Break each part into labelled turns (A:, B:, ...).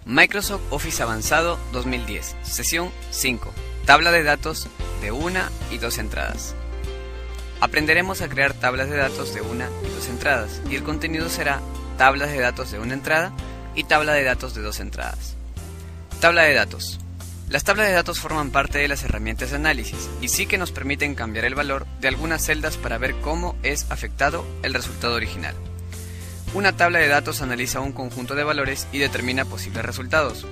A: Microsoft Office Avanzado 2010, sesión 5, tabla de datos de una y dos entradas. Aprenderemos a crear tablas de datos de una y dos entradas, y el contenido será tablas de datos de una entrada y tabla de datos de dos entradas. Tabla de datos. Las tablas de datos forman parte de las herramientas de análisis y sí que nos permiten cambiar el valor de algunas celdas para ver cómo es afectado el resultado original. Una tabla de datos analiza un conjunto de valores y determina posibles resultados.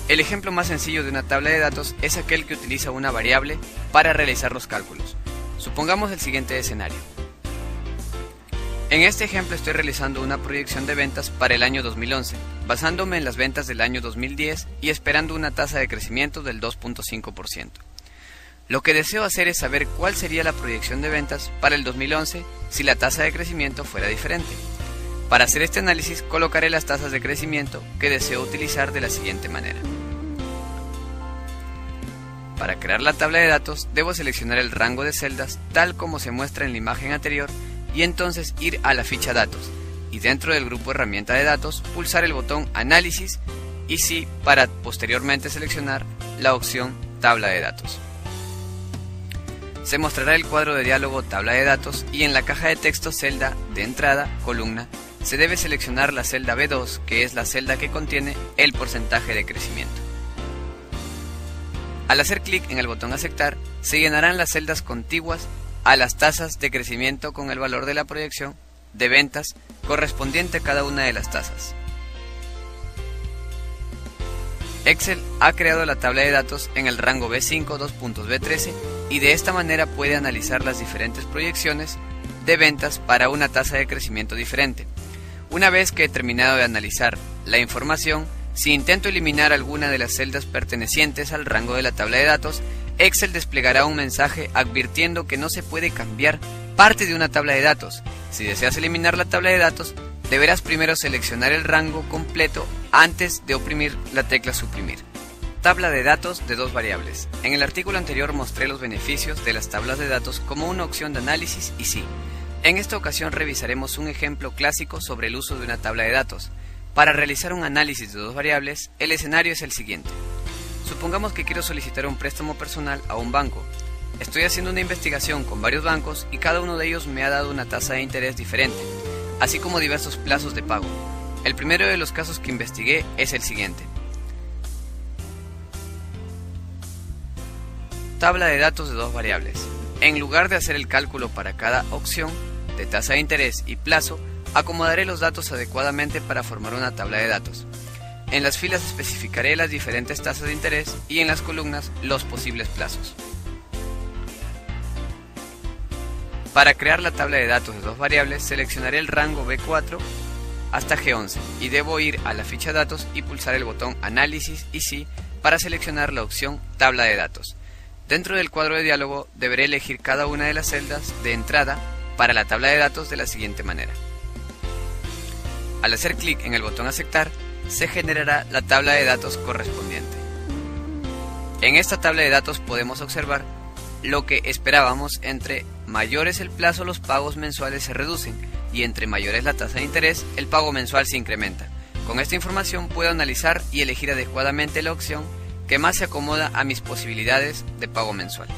A: El ejemplo más sencillo de una tabla de datos es aquel que utiliza una variable para realizar los cálculos. Supongamos el siguiente escenario. En este ejemplo estoy realizando una proyección de ventas para el año 2011, basándome en las ventas del año 2010 y esperando una tasa de crecimiento del 2.5%. Lo que deseo hacer es saber cuál sería la proyección de ventas para el 2011 si la tasa de crecimiento fuera diferente. Para hacer este análisis colocaré las tasas de crecimiento que deseo utilizar de la siguiente manera. Para crear la tabla de datos debo seleccionar el rango de celdas tal como se muestra en la imagen anterior y entonces ir a la ficha datos y dentro del grupo herramienta de datos pulsar el botón análisis y sí para posteriormente seleccionar la opción tabla de datos. Se mostrará el cuadro de diálogo tabla de datos y en la caja de texto celda de entrada columna se debe seleccionar la celda B2, que es la celda que contiene el porcentaje de crecimiento. Al hacer clic en el botón aceptar, se llenarán las celdas contiguas a las tasas de crecimiento con el valor de la proyección de ventas correspondiente a cada una de las tasas. Excel ha creado la tabla de datos en el rango B5 2.B13 y de esta manera puede analizar las diferentes proyecciones de ventas para una tasa de crecimiento diferente. Una vez que he terminado de analizar la información, si intento eliminar alguna de las celdas pertenecientes al rango de la tabla de datos, Excel desplegará un mensaje advirtiendo que no se puede cambiar parte de una tabla de datos. Si deseas eliminar la tabla de datos, deberás primero seleccionar el rango completo antes de oprimir la tecla suprimir. Tabla de datos de dos variables. En el artículo anterior mostré los beneficios de las tablas de datos como una opción de análisis y sí. En esta ocasión revisaremos un ejemplo clásico sobre el uso de una tabla de datos. Para realizar un análisis de dos variables, el escenario es el siguiente. Supongamos que quiero solicitar un préstamo personal a un banco. Estoy haciendo una investigación con varios bancos y cada uno de ellos me ha dado una tasa de interés diferente, así como diversos plazos de pago. El primero de los casos que investigué es el siguiente. Tabla de datos de dos variables. En lugar de hacer el cálculo para cada opción de tasa de interés y plazo, acomodaré los datos adecuadamente para formar una tabla de datos. En las filas especificaré las diferentes tasas de interés y en las columnas los posibles plazos. Para crear la tabla de datos de dos variables, seleccionaré el rango B4 hasta G11 y debo ir a la ficha datos y pulsar el botón análisis y sí para seleccionar la opción tabla de datos. Dentro del cuadro de diálogo deberé elegir cada una de las celdas de entrada para la tabla de datos de la siguiente manera. Al hacer clic en el botón aceptar, se generará la tabla de datos correspondiente. En esta tabla de datos podemos observar lo que esperábamos: entre mayor es el plazo, los pagos mensuales se reducen y entre mayor es la tasa de interés, el pago mensual se incrementa. Con esta información puedo analizar y elegir adecuadamente la opción que más se acomoda a mis posibilidades de pago mensual.